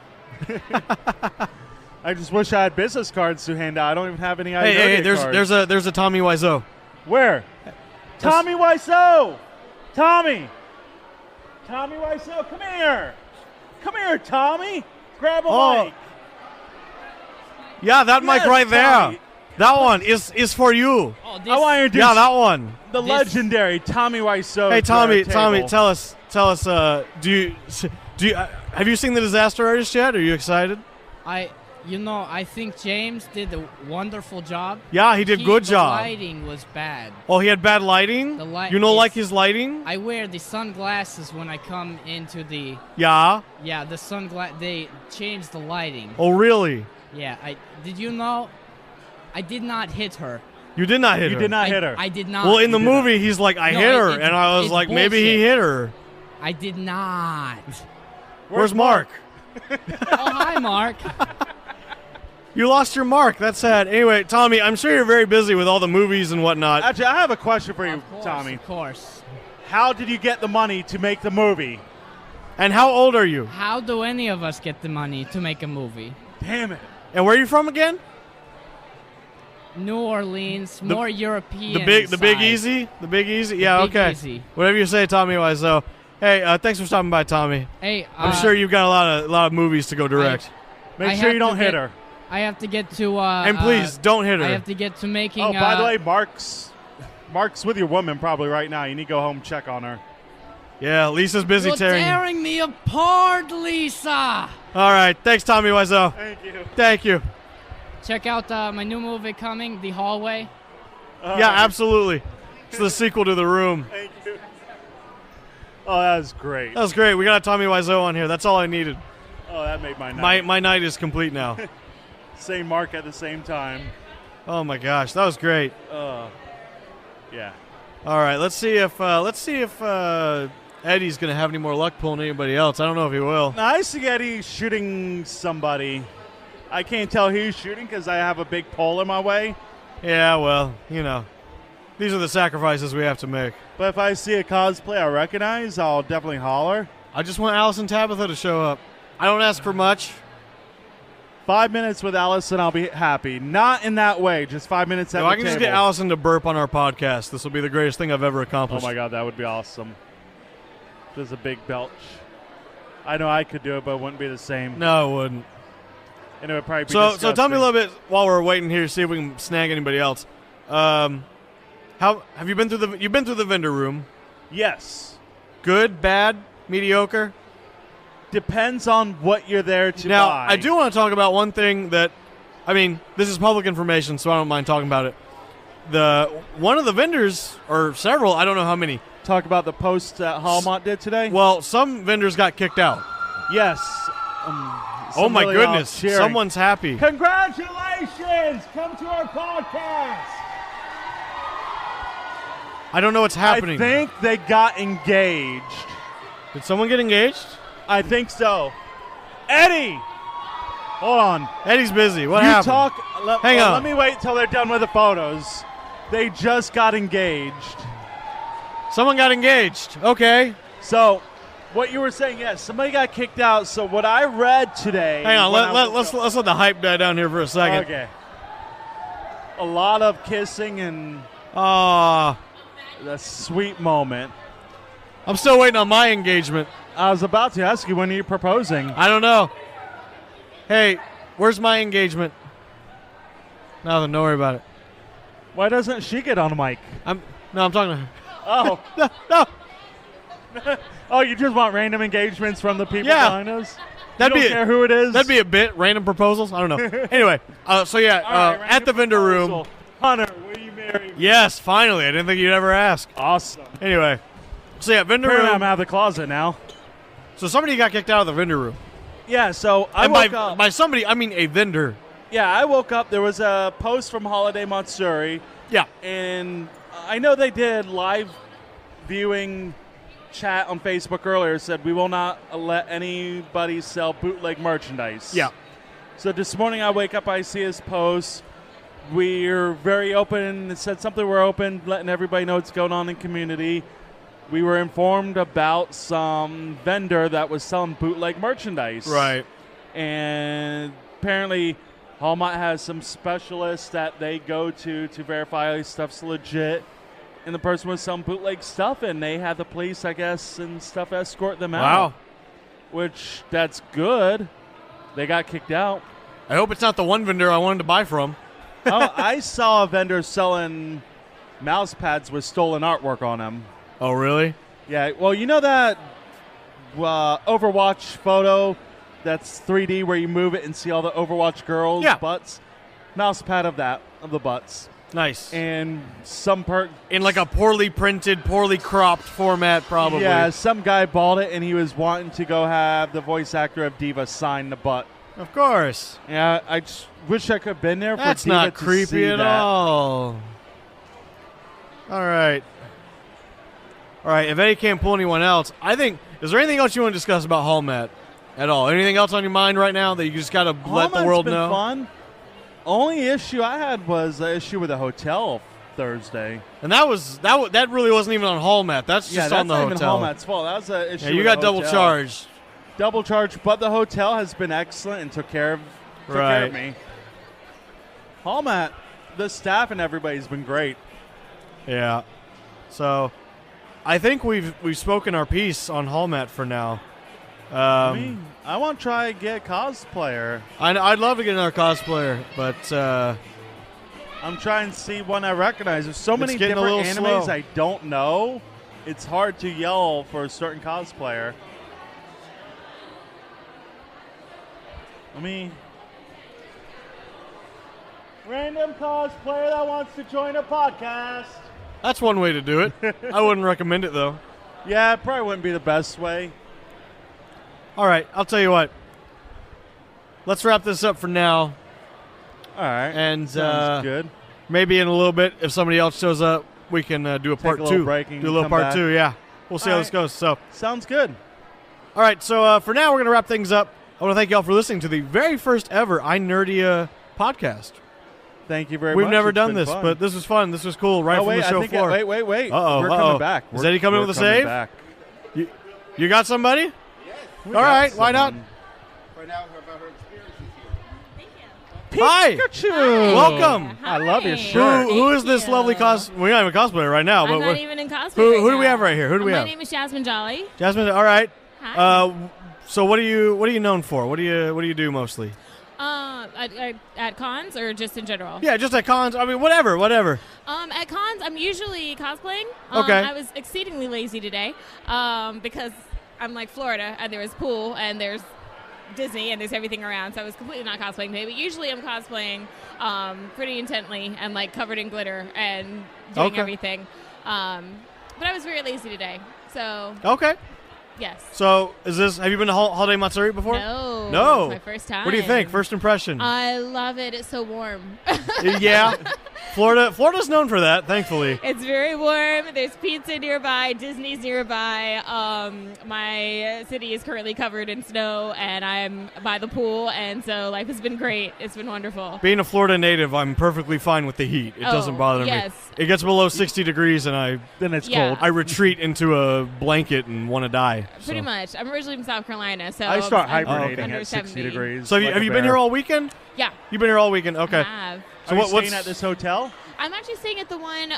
I just wish I had business cards to hand out. I don't even have any Hey, cards. there's a Tommy Wiseau. Where? Tommy Wiseau! Tommy Wiseau, come here! Come here, Tommy! Grab a mic! Yeah, that mic right Tommy. there. That one is for you. I want to introduce that one. The legendary Tommy Wiseau. Hey, Tommy, to our table. tell us. Do you have you seen The Disaster Artist yet? Are you excited? You know, I think James did a wonderful job. Yeah, he did good job. The lighting was bad. Oh, he had bad lighting? You don't like his lighting? I wear the sunglasses when I come into the... Yeah? Yeah, the they changed the lighting. Oh, really? Yeah, did you know? I did not hit her. You did not hit her? You did not hit her. I did not. Well, in the movie, he's like, I hit her, and I was like, maybe he hit her. I did not. Where's Mark? Oh, hi, Mark. You lost your mark. That's sad. Anyway, Tommy, I'm sure you're very busy with all the movies and whatnot. Actually, I have a question for you, Tommy. Of course. How did you get the money to make the movie? And how old are you? How do any of us get the money to make a movie? Damn it. And where are you from again? New Orleans, more European. The Big Easy? The Big Easy? Yeah, Big okay. Easy. Whatever you say, Tommy Wiseau. Hey, thanks for stopping by, Tommy. Hey, I'm sure you've got a lot of movies to go direct. Make sure you don't hit her. I have to get to. And please don't hit her. I have to get to making. Oh, by the way, Mark's with your woman probably right now. You need to go home and check on her. Yeah, Lisa's busy You're tearing. tearing me apart, Lisa. All right, thanks, Tommy Wiseau. Thank you. Thank you. Check out my new movie coming, The Hallway. Yeah, absolutely. It's the sequel to The Room. Thank you. Oh, that was great. That was great. We got Tommy Wiseau on here. That's all I needed. Oh, that made my night. My night is complete now. Same Mark at the same time. Oh my gosh, that was great. Yeah. All right, let's see if Eddie's gonna have any more luck pulling anybody else. I don't know if he will. Now, I see Eddie shooting somebody. I can't tell who he's shooting because I have a big pole in my way. Yeah, well, you know, these are the sacrifices we have to make. But if I see a cosplay I recognize, I'll definitely holler. I just want Alice and Tabitha to show up. I don't ask for much. 5 minutes with Allison, I'll be happy. Not in that way, just 5 minutes at the I can just get Allison to burp on our podcast. This will be the greatest thing I've ever accomplished. Oh my God, that would be awesome. Just a big belch. I know I could do it, but it wouldn't be the same. No, it wouldn't. And it would probably be So disgusting. tell me a little bit while we're waiting here, see if we can snag anybody else. How have you been through you've been through the vendor room? Yes. Good, bad, mediocre? Depends on what you're there to now, buy. I do want to talk about one thing that, I mean, this is public information, so I don't mind talking about it. One of the vendors, or several, I don't know how many. Talk about the post that Hallmont did today? Well, some vendors got kicked out. Yes. Oh my really goodness, cheering. someone's happy. Congratulations! Come to our podcast! I don't know what's happening. I think they got engaged. Did someone get engaged? I think so. Eddie! Hold on. Eddie's busy. What you happened? Hang on. Let me wait until they're done with the photos. They just got engaged. Someone got engaged. Okay. So, what you were saying, yes, somebody got kicked out. So what I read today. Hang on. Let's let the hype die down here for a second. Okay. A lot of kissing and a sweet moment. I'm still waiting on my engagement. I was about to ask you, when are you proposing? I don't know. Hey, where's my engagement? Nothing. Don't worry about it. Why doesn't she get on the mic? I'm talking to her. Oh. No. Oh, you just want random engagements from the people behind us? Don't care who it is? That'd be a bit. Random proposals? I don't know. Anyway, at the vendor room. Hunter, will you marry me? Yes, finally. I didn't think you'd ever ask. Awesome. Anyway, so yeah, vendor room. I'm out of the closet now. So somebody got kicked out of the vendor room. Yeah, so I woke up. By somebody, I mean a vendor. Yeah, I woke up. There was a post from Holiday Matsuri. Yeah. And I know they did live viewing chat on Facebook earlier. Said we will not let anybody sell bootleg merchandise. Yeah. So this morning I wake up, I see his post. We're very open. It said something we're open, letting everybody know what's going on in community. We were informed about some vendor that was selling bootleg merchandise. Right. And apparently Hallmark has some specialists that they go to verify stuff's legit. And the person was selling bootleg stuff, and they had the police, I guess, and stuff escort them out. Wow. Which, that's good. They got kicked out. I hope it's not the one vendor I wanted to buy from. Oh, I saw a vendor selling mouse pads with stolen artwork on them. Oh, really? Yeah. Well, you know that Overwatch photo that's 3D where you move it and see all the Overwatch girls' butts. Mouse pad of the butts. Nice. And some in like a poorly printed, poorly cropped format, probably. Yeah, some guy bought it and he was wanting to go have the voice actor of Diva sign the butt. Of course. Yeah, I just wish I could have been there for That's Diva not to creepy see at that. all. All right. All right, if Eddie can't pull anyone else, I think, is there anything else you want to discuss about Hall Mat at all? Anything else on your mind right now that you just got to let the world been know? Fun. Only issue I had was the issue with the hotel Thursday. And that really wasn't even on Hall Mat. That's just on the hotel. Yeah, that's not even Hall Mat's fault. That was an issue. Yeah, you with got the double hotel. charged. Double charged, but the hotel has been excellent and took care of me. Hall Mat, the staff and everybody's been great. Yeah. So, I think we've spoken our piece on Hall Mat for now. I want to try and get a cosplayer. I'd love to get another cosplayer, but I'm trying to see one I recognize. There's so many getting different a little animes slow. I don't know. It's hard to yell for a certain cosplayer. Random cosplayer that wants to join a podcast. That's one way to do it. I wouldn't recommend it, though. Yeah, it probably wouldn't be the best way. All right, I'll tell you what. Let's wrap this up for now. All right. And sounds good. Maybe in a little bit, if somebody else shows up, we can do a part two. Break and do a little come part back. 2, yeah. We'll see how this goes. So sounds good. All right, so for now, we're going to wrap things up. I want to thank y'all for listening to the very first ever iNerdia podcast. Thank you very much. We've never It's done been this, fun. but this was fun. This was cool. Right from the show floor. Wait. Uh-oh, We're coming back. Is Eddie coming with a coming save? Back. You got somebody? Yes. All right, why not? Find out about her experiences here. Hi. Pikachu. Welcome. I love your shirt. Who is this lovely We're not even cosplayer right now. I'm but not even in cosplay. Who right do we now. have right here? Who do we My have? name is Jasmine Jolly. Jasmine. All right. Hi. So what are you known for? What do you do mostly? At cons or just in general? Yeah, just at cons. I mean, whatever. At cons, I'm usually cosplaying. Okay. I was exceedingly lazy today because I'm like Florida and there was pool and there's Disney and there's everything around, so I was completely not cosplaying today. But usually I'm cosplaying pretty intently and like covered in glitter and doing everything. But I was very lazy today, so. Okay. Yes. So, have you been to Holiday Matsuri before? No. It's my first time. What do you think? First impression? I love it. It's so warm. Yeah. Florida's known for that, thankfully. It's very warm. There's pizza nearby. Disney's nearby. My city is currently covered in snow, and I'm by the pool, and so life has been great. It's been wonderful. Being a Florida native, I'm perfectly fine with the heat. It doesn't bother me. It gets below 60 degrees, and then it's cold. I retreat into a blanket and want to die. Pretty much. I'm originally from South Carolina, so I start I'm hibernating under at 60 70. degrees. So have you been here all weekend? Yeah. You've been here all weekend? Okay. I have. So what's staying at this hotel? I'm actually staying at the one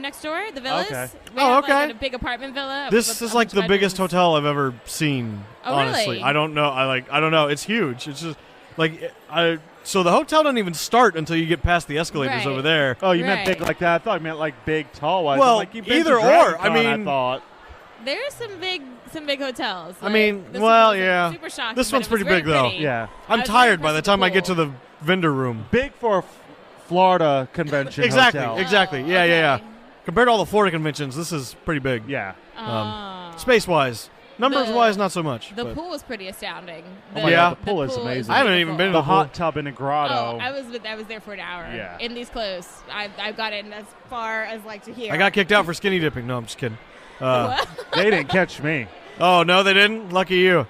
next door, the villas. Okay. We have, okay. like, a big apartment villa. This is like the biggest hotel I've ever seen. Oh, honestly, really? I don't know. I don't know. It's huge. It's just like So the hotel doesn't even start until you get past the escalators over there. Oh, you meant big like that? I thought you meant like big, tall ones. Well, like, you've been either to or. Dragon Con, I thought. There's some big hotels. I mean, this well, one was yeah. super shocking, This but one's it was pretty very big, though. pretty. Yeah. I'm I was tired very by the impressed time with I get to the vendor room. Big for Florida convention Exactly, hotel. exactly. Yeah. Compared to all the Florida conventions, this is pretty big. Yeah. Space-wise. Numbers-wise, not so much. The but- pool was pretty astounding. Oh my God, the pool is amazing. I haven't even been to the the pool. hot tub in a grotto. Oh, I was there for an hour. Yeah. In these clothes, I got in as far as like to here. I got kicked out for skinny dipping. No, I'm just kidding. They didn't catch me. Oh, no, they didn't? Lucky you.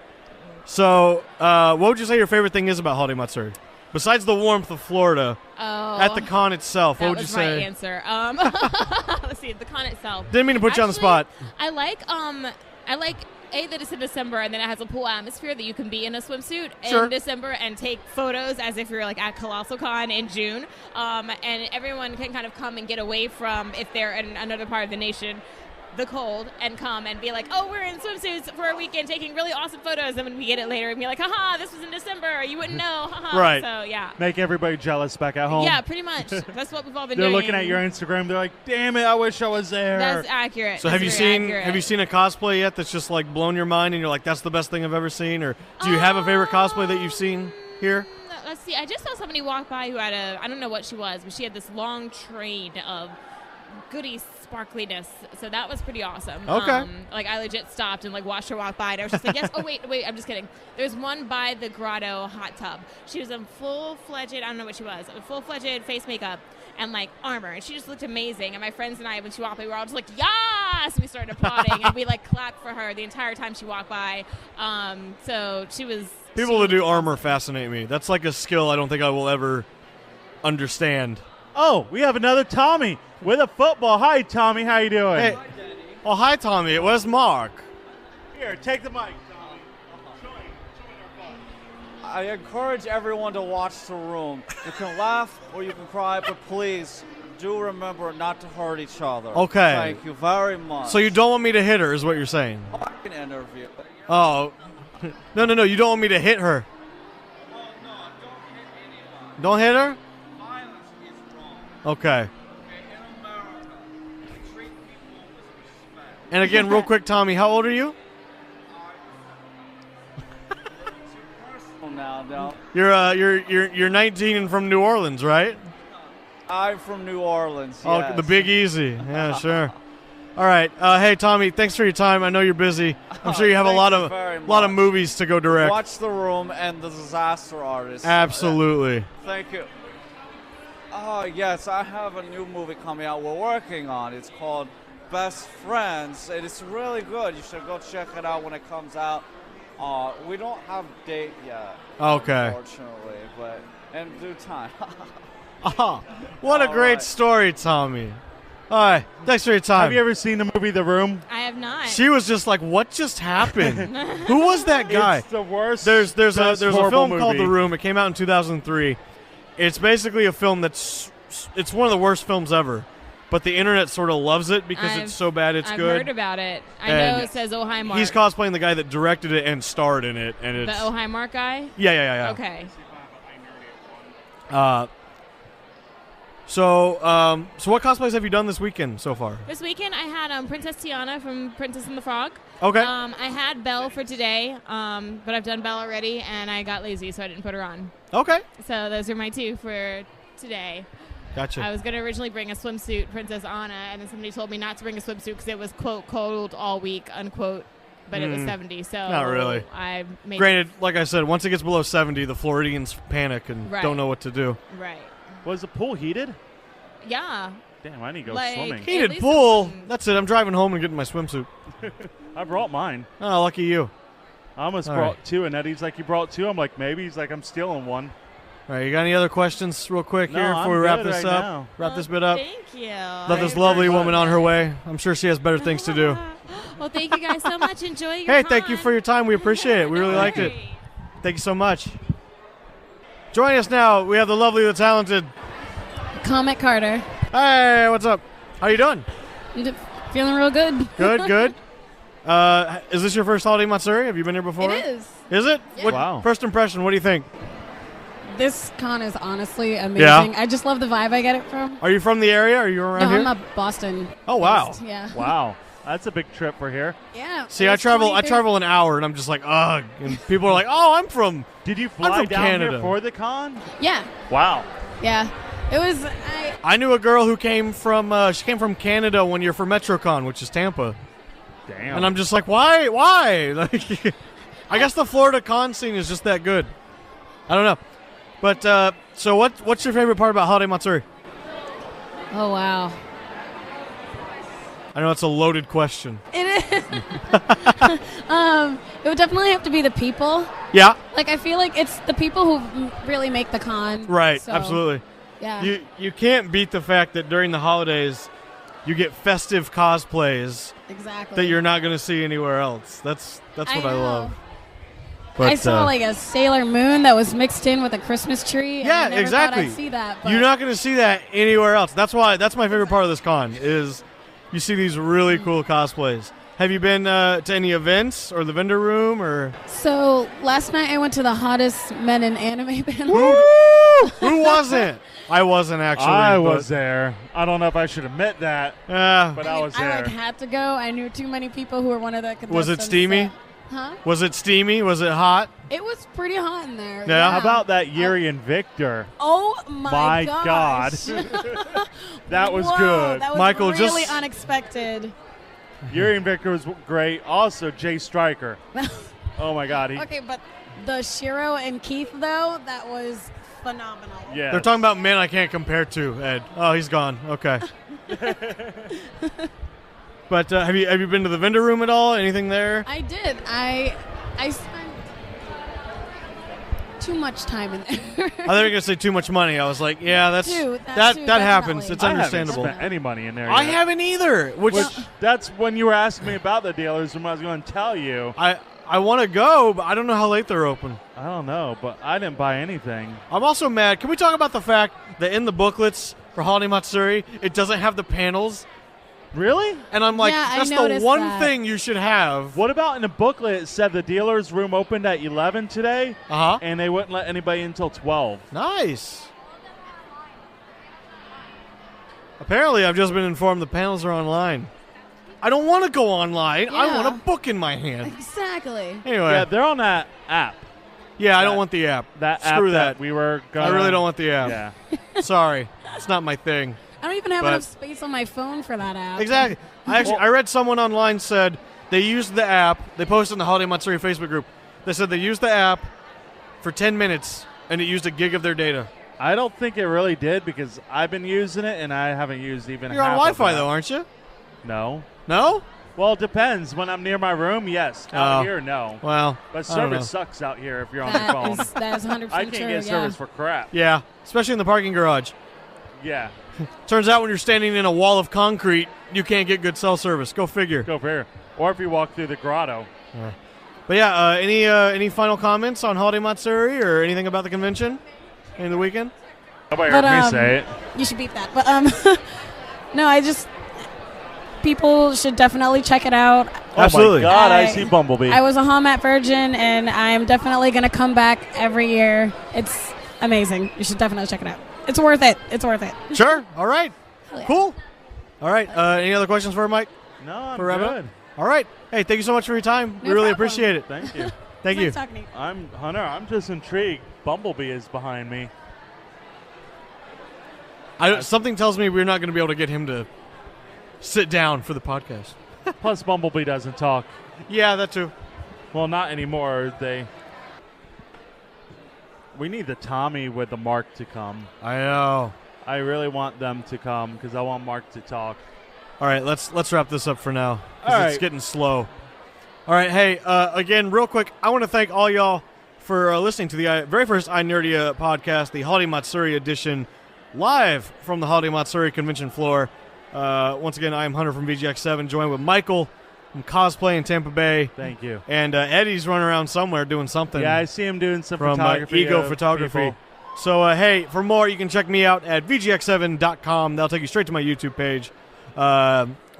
So, what would you say your favorite thing is about Holiday Matsuri? Besides the warmth of Florida, at the con itself, what would you say? That was my answer. Let's see, the con itself. Didn't mean to put you on the spot. I like that it's in December and then it has a pool atmosphere that you can be in a swimsuit in December and take photos as if you're like at Colossal Con in June. And everyone can kind of come and get away from, if they're in another part of the nation, the cold and come and be like, oh, we're in swimsuits for a weekend taking really awesome photos, and when we get it later and be like, haha, this was in December, you wouldn't know, haha. Right. So, yeah. Make everybody jealous back at home. Yeah, pretty much. That's what we've all been They're doing. looking at your Instagram. They're like, damn it, I wish I was there. That's accurate. So That's have you very seen accurate. have you seen a cosplay yet that's just like blown your mind and you're like, that's the best thing I've ever seen? Or do you have a favorite cosplay that you've seen here? Let's see. I just saw somebody walk by who had I don't know what she was, but she had this long train of goody sparkliness. So that was pretty awesome. Okay. Like I legit stopped and like watched her walk by, and I was just like, yes. Oh wait, I'm just kidding. There's one by the grotto hot tub. She was in full-fledged, I don't know what she was, full-fledged face makeup and like armor, and she just looked amazing. And my friends and I, when she walked by, we were all just like, yes! And we started applauding, and we like clapped for her the entire time she walked by. So she was. People that do armor fascinate me. That's like a skill I don't think I will ever understand. Oh, we have another Tommy with a football. Hi, Tommy. How you doing? Hey. Oh, hi, Tommy. Where's Mark? Here, take the mic, Tommy. I encourage everyone to watch the room. You can laugh or you can cry, but please do remember not to hurt each other. Okay. Thank you very much. So you don't want me to hit her is what you're saying? I can interview. Oh. No. You don't want me to hit her. Don't hit her? Okay. And again, real quick, Tommy, how old are you? No. You're 19 and from New Orleans, right? I'm from New Orleans. Oh, Yes. the Big Easy. Yeah, sure. All right. Hey, Tommy, thanks for your time. I know you're busy. I'm sure you have a lot of movies to go direct. Watch The Room and The Disaster Artist. Absolutely. Thank you. Oh, yes, I have a new movie coming out we're working on. It's called Best Friends. It is really good. You should go check it out when it comes out. We don't have a date yet, Okay. unfortunately, but in due time. What a great story, Tommy. All right. Thanks for your time. Have you ever seen the movie The Room? I have not. She was just like, "What just happened? Who was that guy?" It's the worst. There's a film called movie. The Room. It came out in 2003. It's basically a film it's one of the worst films ever, but the internet sort of loves it because it's so bad it's I've good. heard about it. I And know it says Oh Hi Mark. He's cosplaying the guy that directed it and starred in it, and it's the Oh Hi Mark guy? yeah. Okay. So what cosplays have you done this weekend so far? This weekend I had Princess Tiana from Princess and the Frog. Okay. I had Belle for today, but I've done Belle already, and I got lazy, so I didn't put her on. Okay. So those are my two for today. Gotcha. I was going to originally bring a swimsuit, Princess Anna, and then somebody told me not to bring a swimsuit because it was, quote, cold all week, unquote, but it was 70, so Not really. I made Granted, like I said, once it gets below 70, the Floridians panic and Right. don't know what to do. Right. Was the pool heated? Yeah. Damn, I need to go Like- swimming. Heated least pool. That's it. I'm driving home and getting my swimsuit. I brought mine. Oh, lucky you. I almost All brought right. two, and Eddie's like, you brought two? I'm like, maybe. He's like, I'm stealing one. All right, you got any other questions real quick No, here I'm before we wrap good this right up? now. Wrap this bit up. Thank you. Let this lovely woman on her way. I'm sure she has better things to do. Well, thank you guys so much. Enjoy your Hey, con. thank you for your time. We appreciate it. We really liked it. Thank you so much. Joining us now, we have the lovely, the talented. Comet Carter. Hey, what's up? How you doing? Feeling real good. Good. Is this your first Holiday Matsuri? Have you been here before? It is. Is it? Yeah. What, Wow. First impression, what do you think? This con is honestly amazing. Yeah? I just love the vibe I get it from. Are you from the area? Are you around No, here? I'm a Boston. Oh, wow. based, Yeah. Wow. That's a big trip for here. Yeah. See, I travel an hour, and I'm just like, ugh. And people are like, oh, I'm from. Did you I'm fly from down Canada. here for the con? Yeah. Wow. Yeah. It was. I knew a girl who came from. She came from Canada one year for MetroCon, which is Tampa. Damn. And I'm just like, why? Like, I guess the Florida con scene is just that good. I don't know. But so what's your favorite part about Holiday Matsuri? Oh wow. I know it's a loaded question. It is. It would definitely have to be the people. Yeah. Like I feel like it's the people who really make the con. Right. So, Absolutely. Yeah. You can't beat the fact that during the holidays, you get festive cosplays Exactly. that you're not going to see anywhere else. That's what I know. love. I saw like a Sailor Moon that was mixed in with a Christmas tree. And Yeah, I never exactly. Thought I'd see that. But You're not going to see that anywhere else. That's my favorite part of this con is you see these really cool cosplays. Have you been to any events or the vendor room or? So last night I went to the hottest men in anime panel. Who wasn't? I wasn't actually. I was there. I don't know if I should admit that, but I was there. I had to go. I knew too many people who were one of the contestants. Was it steamy? Huh? Was it steamy? Was it hot? It was pretty hot in there. Yeah. How about that Yuri and Victor? Oh my God. That was good. That was Michael, really unexpected. Yuri and Victor was great. Also, Jay Stryker. Oh my God. Okay, but the Shiro and Keith though, that was phenomenal. Yeah. They're talking about men I can't compare to, Ed. Oh, he's gone. Okay. But have you been to the vendor room at all? Anything there? I did. I spent too much time in there. I thought you were gonna say too much money. I was like, yeah, that happens. definitely. It's understandable. I haven't spent any money in there. I yet. haven't either. Which that's when you were asking me about the dealers room. I was going to tell you. I want to go, but I don't know how late they're open. I don't know, but I didn't buy anything. I'm also mad. Can we talk about the fact that in the booklets for Holiday Matsuri, it doesn't have the panels? Really? And I'm like, Yeah, that's I the noticed one that. thing you should have. What about in the booklet? It said the dealer's room opened at 11 today, and they wouldn't let anybody until 12. Nice. Apparently, I've just been informed the panels are online. I don't want to go online. I Yeah. want a book in my hand. Exactly. Anyway. Yeah, they're on that app. Yeah, I don't want the app. That Screw app that. we were I gonna. really don't want the app. Yeah. Sorry. It's not my thing. I don't even have But- enough space on my phone for that app. Exactly. I read someone online said they used the app. They posted in the Holiday Matsuri Facebook group. They said they used the app for 10 minutes, and it used a gig of their data. I don't think it really did because I've been using it and I haven't used even You're half on of Wi-Fi, that. though, aren't you? No. No? Well, it depends. When I'm near my room, yes. Out Oh. here, no. Well, But I don't know. service sucks out here if you're on your phone. That is 100% I can't true, get yeah. service for crap. Yeah, especially in the parking garage. Yeah. Turns out when you're standing in a wall of concrete, you can't get good cell service. Go figure. Go figure. Or if you walk through the grotto. But yeah, any final comments on Holiday Matsuri or anything about the convention in the weekend? Nobody But, heard me say it. You should beat that. But no, people should definitely check it out. Absolutely. Oh my God, I see Bumblebee. I was a Hallmat virgin, and I'm definitely going to come back every year. It's amazing. You should definitely check it out. It's worth it. It's worth it. Sure. All right. Yeah. Cool. All right. Any other questions for Mike? No, I'm For Rabbit? good. All right. Hey, thank you so much for your time. No we really problem. appreciate it. Thank you. Thank you. Nice talking to you. Hunter, I'm just intrigued. Bumblebee is behind me. Something tells me we're not going to be able to get him to sit down for the podcast. Plus, Bumblebee doesn't talk. Yeah, that too. Well, not anymore. We need the Tommy with the Mark to come. I know. I really want them to come because I want Mark to talk. All right, let's wrap this up for now. 'Cause All it's right. getting slow. All right, hey, again, real quick, I want to thank all y'all for listening to the very first iNerdia podcast, the Holiday Matsuri edition, live from the Holiday Matsuri convention floor. Once again, I am Hunter from VGX7, joined with Michael from Cosplay in Tampa Bay. Thank you. And Eddie's running around somewhere doing something. Yeah, I see him doing some from photography. Ego of Photography. people. So, hey, for more, you can check me out at VGX7.com. That'll take you straight to my YouTube page.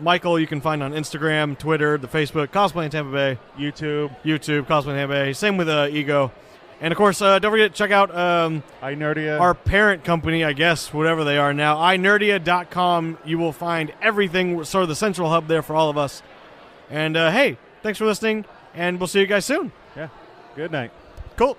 Michael, you can find on Instagram, Twitter, the Facebook, Cosplay in Tampa Bay. YouTube, Cosplay in Tampa Bay. Same with Ego. And, of course, don't forget to check out iNerdia. our parent company, I guess, whatever they are now, iNerdia.com. You will find everything, sort of the central hub there for all of us. And, hey, thanks for listening, and we'll see you guys soon. Yeah. Good night. Cool.